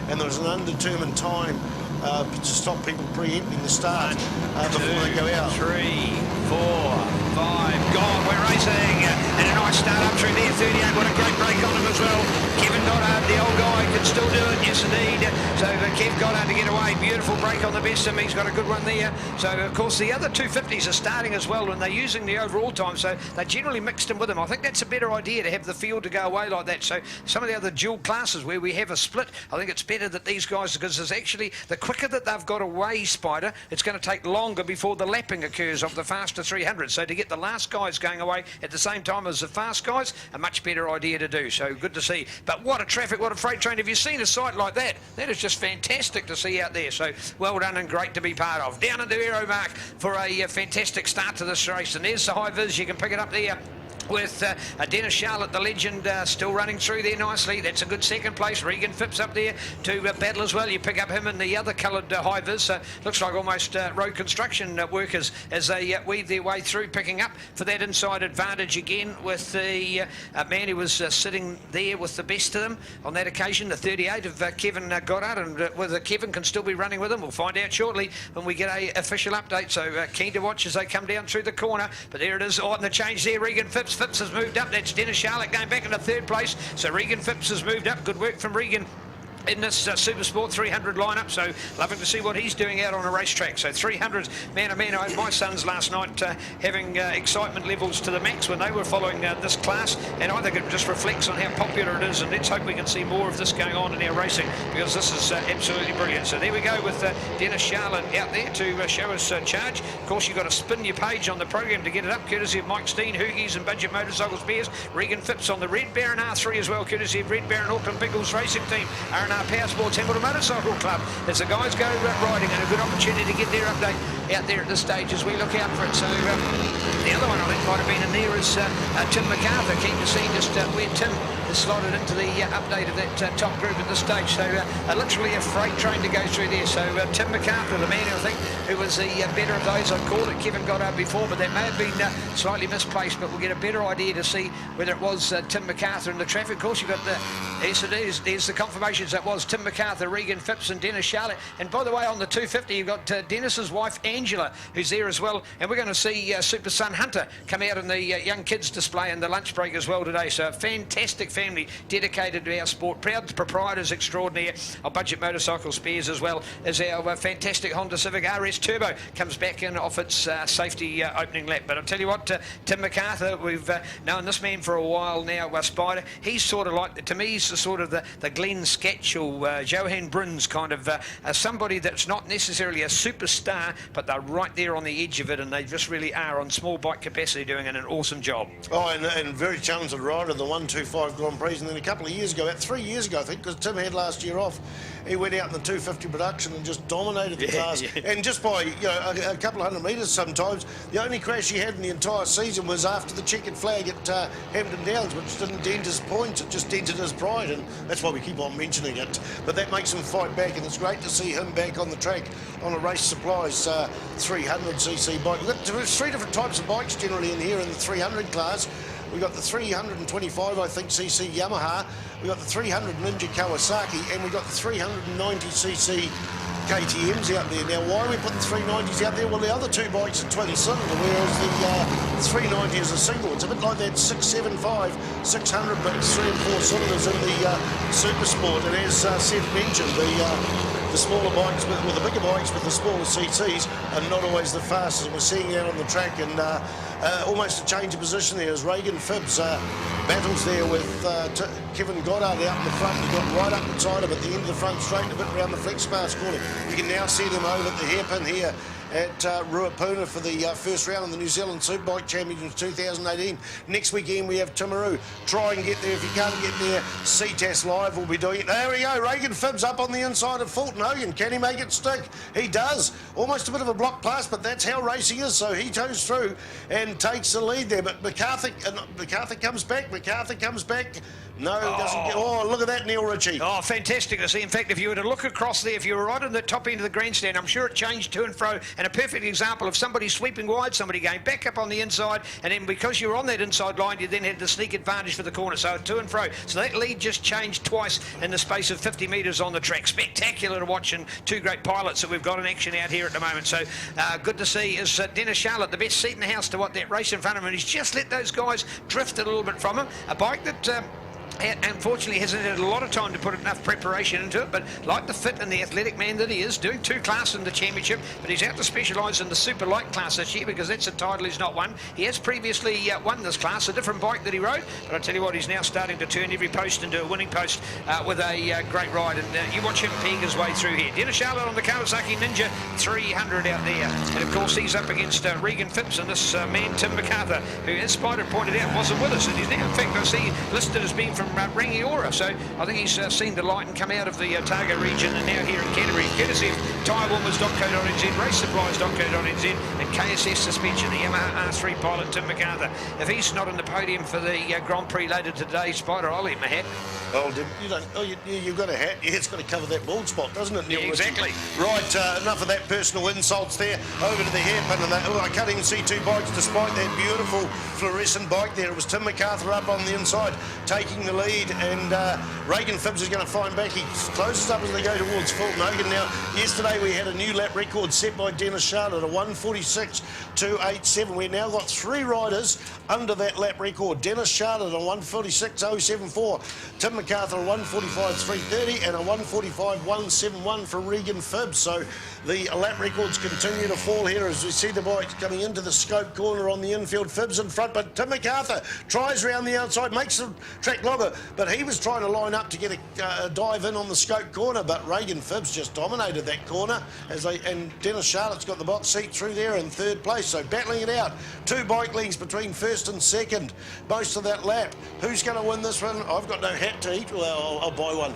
and there was an undetermined time to stop people preempting the start before they go out. 3, 4, 5, God, we're racing, and a nice start up through there, 38, what a great break on him as well. Kevin Goddard, the old guy, can still do it, yes indeed. So Kev Goddard to get away, beautiful break on the best of him, he's got a good one there. So of course the other 250s are starting as well, and they're using the overall time, so they generally mixed them with them. I think that's a better idea to have the field to go away like that. So some of the other dual classes where we have a split, I think it's better that these guys, because there's actually, the quicker that they've got away, Spider, it's going to take longer before the lapping occurs of the faster 300. So to get the last guys going away at the same time as the fast guys, a much better idea to do. So good to see. But what a traffic, what a freight train. Have you seen a sight like that? That is just fantastic to see out there. So well done and great to be part of. Down at the aero mark for a fantastic start to this race. And there's the high vis. You can pick it up there with Dennis Charlotte, the legend, still running through there nicely. That's a good second place. Regan Phipps up there to battle as well. You pick up him in the other coloured high vis. Looks like almost road construction workers as they weave their way through, picking up for that inside advantage again with the man who was sitting there with the best of them on that occasion, the 38 of Kevin Goddard, and whether Kevin can still be running with him, we'll find out shortly when we get a official update. So keen to watch as they come down through the corner. But there it is, on the change there, Regan Phipps. Phipps has moved up. That's Dennis Charlotte going back into third place. So Regan Phipps has moved up. Good work from Regan in this Supersport 300 lineup, so loving to see what he's doing out on a racetrack. So 300s, man, I had my sons last night having excitement levels to the max when they were following this class, and I think it just reflects on how popular it is, and let's hope we can see more of this going on in our racing, because this is absolutely brilliant. So there we go with Dennis Charlotte out there to show us charge. Of course, you've got to spin your page on the program to get it up, courtesy of Mike Steen, Hoogies and Budget Motorcycle Spares. Regan Phipps on the Red Baron R3 as well, courtesy of Red Baron Auckland Biggles Racing Team. R&R Power Sports Hamilton Motorcycle Club as the guys go riding, and a good opportunity to get their update out there at this stage as we look out for it. So the other one I think might have been in there is Tim MacArthur. Keen to see just where Tim is slotted into the update of that top group at this stage. So literally a freight train to go through there. So Tim MacArthur, the man who I think who was the better of those, I'd called it Kevin Goddard before, but that may have been slightly misplaced, but we'll get a better idea to see whether it was Tim MacArthur in the traffic. Of course, you've got the, yes it is, there's the confirmations. That was Tim MacArthur, Regan Phipps and Dennis Charlotte. And by the way, on the 250 you've got Dennis's wife Angela who's there as well, and we're going to see Super Son Hunter come out in the young kids display in the lunch break as well today. So a fantastic family dedicated to our sport, proud proprietors extraordinaire of Budget Motorcycle Spares, as well as our fantastic Honda Civic RS Turbo comes back in off its safety opening lap. But I'll tell you what, Tim MacArthur, we've known this man for a while now, Spider. He's sort of like, to me, he's the sort of the Glenn Skatchell, Johan Bruns kind of somebody that's not necessarily a superstar, but they're right there on the edge of it, and they just really are on small bike capacity doing an awesome job. Oh, and very talented rider, the 125 Grand Prix, and then a couple of years ago, about 3 years ago I think, because Tim had last year off, he went out in the 250 production and just dominated the class. Yeah. And just by a couple of hundred metres sometimes, the only crash he had in the entire season was after the checkered flag at Hampton Downs, which didn't dent his points, it just dented his pride, and that's why we keep on mentioning it. But that makes him fight back, and it's great to see him back on the track on a Race Supplies 300cc bike. We've got three different types of bikes generally in here in the 300 class. We've got the 325, I think, cc Yamaha. We've got the 300 Ninja Kawasaki, and we've got the 390cc KTMs out there. Now, why we put the 390s out there? Well, the other two bikes are twin cylinder, whereas the 390 is a single. It's a bit like that 675, 600, but it's 3 and 4 cylinders in the Supersport. And as Seth mentioned, the smaller bikes, with the bigger bikes with the smaller CCs, are not always the fastest. We're seeing out on the track, and almost a change of position there as Regan Phipps battles there with Kevin Goddard out in the front. He got right up inside him at the end of the front straight, a bit around the flex pass corner. We can now see them over at the hairpin here at Ruapuna for the first round of the New Zealand Superbike Championships 2018. Next weekend we have Timaru. Try and get there. If you can't get there, CTAS Live will be doing it. There we go. Regan Phipps up on the inside of Fulton Hogan. Can he make it stick? He does. Almost a bit of a block pass, but that's how racing is. So he toes through and takes the lead there. But MacArthur comes back. MacArthur comes back. No, he doesn't get... Oh, look at that, Neil Ritchie. Oh, fantastic to see. In fact, if you were to look across there, if you were right on the top end of the grandstand, I'm sure it changed to and fro and a perfect example of somebody sweeping wide, somebody going back up on the inside, and then because you're on that inside line, you then had the sneak advantage for the corner, so to and fro. So that lead just changed twice in the space of 50 metres on the track. Spectacular to watch, and two great pilots that we've got in action out here at the moment. So good to see is Dennis Charlotte, the best seat in the house to what that race in front of him, and he's just let those guys drift a little bit from him. A bike that unfortunately hasn't had a lot of time to put enough preparation into it, but like the fit and the athletic man that he is, doing two classes in the championship, but he's out to specialise in the super light class this year because that's a title he's not won. He has previously won this class, a different bike that he rode, but I tell you what, he's now starting to turn every post into a winning post with a great ride, and you watch him peg his way through here. Dennis Charlotte on the Kawasaki Ninja 300 out there, and of course he's up against Regan Phipps and this man Tim MacArthur, who as Spider pointed out wasn't with us, and he's now in fact I see listed as being from Rangiora, so I think he's seen the light and come out of the Otago region and now here in Canterbury, courtesy of tyrewarmers.co.nz, racesupplies.co.nz and KSS Suspension, the Yamaha R3 pilot Tim MacArthur. If he's not in the podium for the Grand Prix later today, Spider, I'll eat my hat. Oh, you don't. Oh, you've got a hat. Yeah, it's got to cover that bald spot, doesn't it, Neil? Yeah, exactly. Right, enough of that personal insults there. Over to the hairpin and that. Oh, I can't even see two bikes despite that beautiful fluorescent bike there. It was Tim MacArthur up on the inside, taking the lead, and Regan Phipps is going to find back. He closes up as they go towards Fulton Hogan. Now, yesterday we had a new lap record set by Dennis Charlotte, a 1:46.287. We've now got three riders under that lap record. Dennis Charlotte a 1:46.074. Tim MacArthur a 1:45.330 and a 1:45.171 for Regan Phipps. So the lap records continue to fall here as we see the bikes coming into the scope corner on the infield. Phipps in front, but Tim MacArthur tries round the outside, makes the track longer, but he was trying to line up to get a dive in on the scope corner, but Regan Phipps just dominated that corner and Dennis Charlotte's got the box seat through there in third place, so battling it out. Two bike lengths between first and second most of that lap. Who's going to win this one? I've got no hat to eat. Well, I'll buy one.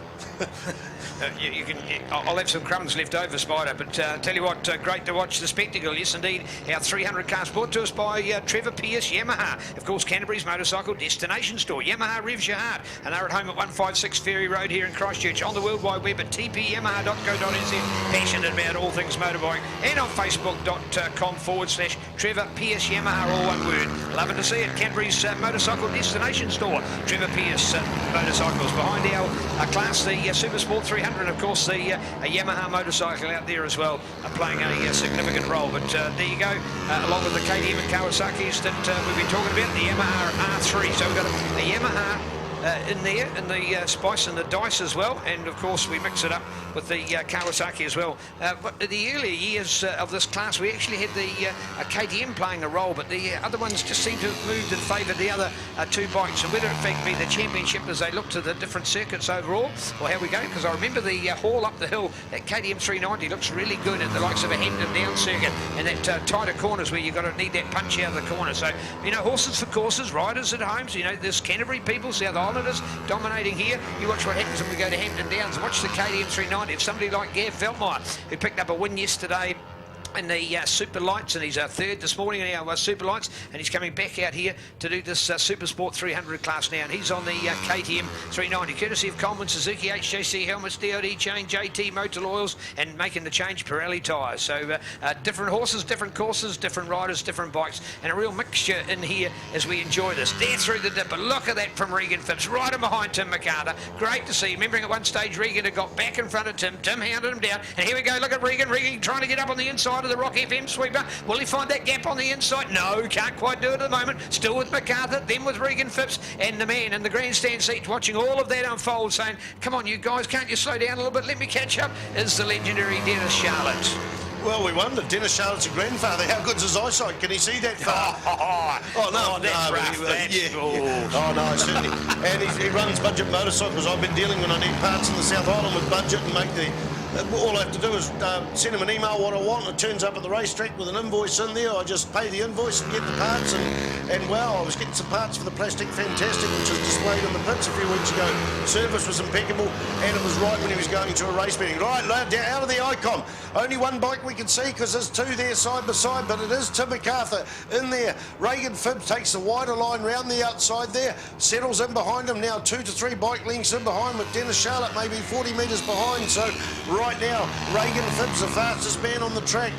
I'll have some crumbs left over, Spider, but tell you what, great to watch the spectacle. Yes, indeed, our 300 cars brought to us by Trevor Pearce Yamaha. Of course, Canterbury's motorcycle destination store. Yamaha revs your heart, and they're at home at 156 Ferry Road here in Christchurch, on the World Wide Web at tpyamaha.co.nz. Passionate about all things motorbike, and on facebook.com/Trevor Pearce Yamaha, all one word. Loving to see it. Canterbury's motorcycle destination store. Trevor Pearce Motorcycles behind our class, the Supersport 300, and of course the Yamaha motorcycle out there as well, playing a significant role. But there you go, along with the KTM and Kawasaki's that we've been talking about, the Yamaha R3. So we've got a Yamaha in there, in the spice and the dice as well, and of course we mix it up with the Kawasaki as well. But in the earlier years of this class, we actually had the KTM playing a role, but the other ones just seem to have moved in favour of the other two bikes. And whether it in fact be the championship as they look to the different circuits overall, or how we go, because I remember the haul up the hill, that KTM 390 looks really good at the likes of a Hampton Down circuit, and that tighter corners where you've got to need that punch out of the corner. So, you know, horses for courses, riders at home, so, you know, there's Canterbury people, South Islanders dominating here. You watch what happens when we go to Hampton Downs. Watch the KTM 390. If somebody like Gav Veltmeyer, who picked up a win yesterday in the Super Lights, and he's third this morning in our Super Lights, and he's coming back out here to do this Supersport 300 class now, and he's on the KTM 390, courtesy of Coleman Suzuki, HJC helmets, DOD chain, JT motor oils, and making the change Pirelli tyres. So different horses, different courses, different riders, different bikes, and a real mixture in here as we enjoy this. There through the dipper, look at that from Regan Phipps, right in behind Tim MacArthur. Great to see. Remembering at one stage Regan had got back in front of Tim. Tim hounded him down, and here we go, look at Regan trying to get up on the inside of the Rock FM sweeper. Will he find that gap on the inside? No, can't quite do it at the moment. Still with MacArthur, then with Regan Phipps, and the man in the grandstand seat watching all of that unfold, saying, come on you guys, can't you slow down a little bit, let me catch up, is the legendary Dennis Charlotte. Well, we wonder. Dennis Charlotte's a grandfather. How good's his eyesight? Can he see that far? That's rough. Oh, no, certainly. And he runs Budget Motorcycles. I've been dealing when I need parts in the South Island with Budget and make the... All I have to do is send him an email what I want, and it turns up at the racetrack with an invoice in there. I just pay the invoice and get the parts, and wow, I was getting some parts for the Plastic Fantastic, which was displayed in the pits a few weeks ago. Service was impeccable, and it was right when he was going to a race meeting. Right, out of the icon. Only one bike we can see because there's two there side by side, but it is Tim MacArthur in there. Regan Phipps takes the wider line round the outside there, settles in behind him now, 2 to 3 bike lengths in behind, with Dennis Charlotte maybe 40 metres behind. So right now, Regan Phipps, the fastest man on the track.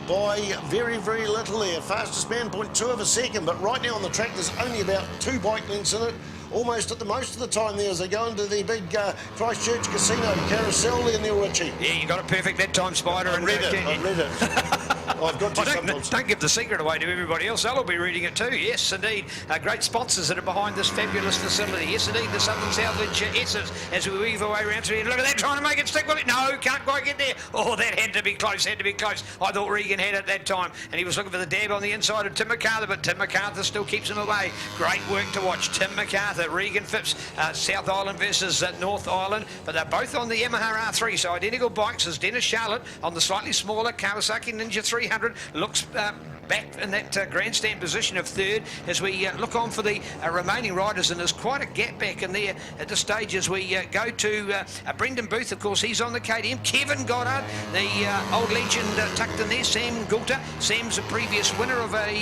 by very, very little there. Fastest man, 0.2 of a second, but right now on the track there's only about 2 bike lengths in it, almost at the most of the time there as they go into the big Christchurch Casino carousel there, Neil Ritchie. Yeah, you got it perfect that time, Spider. I read it. I've got to sometimes. Don't give the secret away to everybody else. They'll be reading it too. Yes, indeed. Great sponsors that are behind this fabulous facility. Yes, indeed. The Southern Salvage S's as we weave our way around to the end. Look at that, trying to make it stick with it. No, can't quite get there. Oh, that had to be close. Had to be close. I thought Regan had it that time, and he was looking for the dab on the inside of Tim MacArthur, but Tim MacArthur still keeps him away. Great work to watch. Tim MacArthur, Regan Phipps, South Island versus North Island, but they're both on the Yamaha R3, so identical bikes as Dennis Charlotte on the slightly smaller Kawasaki Ninja 300. Looks back in that grandstand position of third as we look on for the remaining riders, and there's quite a gap back in there at this stage as we go to Brendan Booth. Of course, he's on the KTM. Kevin Goddard, the old legend, tucked in there. Sam Goulter. Sam's a previous winner of I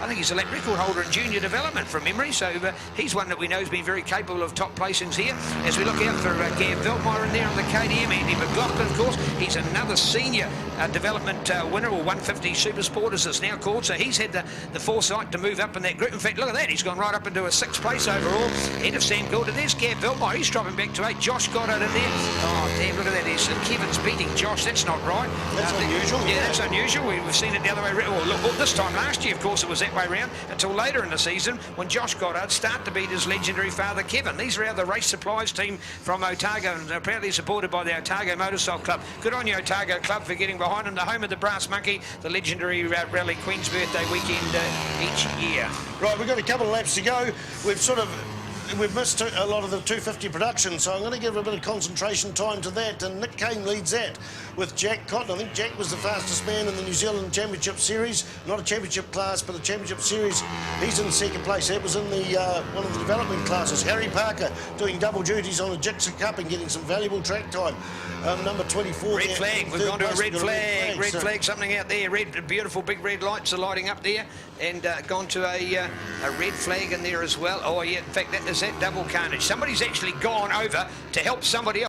think he's a lap record holder in junior development from memory, so he's one that we know has been very capable of top placings here. As we look out for Gav Veltmeyer in there on the KTM. Andy McLaughlin, of course, he's another senior development winner, or 150 Supersport as it's now called, so he's had the foresight to move up in that group. In fact, look at that, he's gone right up into a 6th place overall, ahead of Sam Goulder. There's Gav Veltmeyer, he's dropping back to 8. Josh Goddard in there. Oh damn, look at that, Kevin's beating Josh. That's not right. That's unusual. Yeah, that's unusual. We've seen it the other way around. Well, this time last year, of course, it was that way around until later in the season when Josh Goddard started to beat his legendary father Kevin. These are the race supplies team from Otago, and apparently supported by the Otago Motorcycle Club. Good on you, Otago Club, for getting behind him. The home of the Brass Monkey, the legendary Rally Queen's birthday weekend each year. Right, we've got a couple of laps to go. We've missed a lot of the 250 production, so I'm going to give a bit of concentration time to that, and Nick Kane leads that with Jack Cotton. I think Jack was the fastest man in the New Zealand Championship Series, not a championship class, but a championship series. He's in 2nd place. That was in the one of the development classes. Harry Parker doing double duties on the Jigsaw Cup and getting some valuable track time. Number 24. Red flag. We've gone to a red flag. Red so flag, something out there. Red, beautiful big red lights are lighting up there, and gone to a red flag in there as well. Oh yeah, in fact, that is that double carnage. Somebody's actually gone over to help somebody else.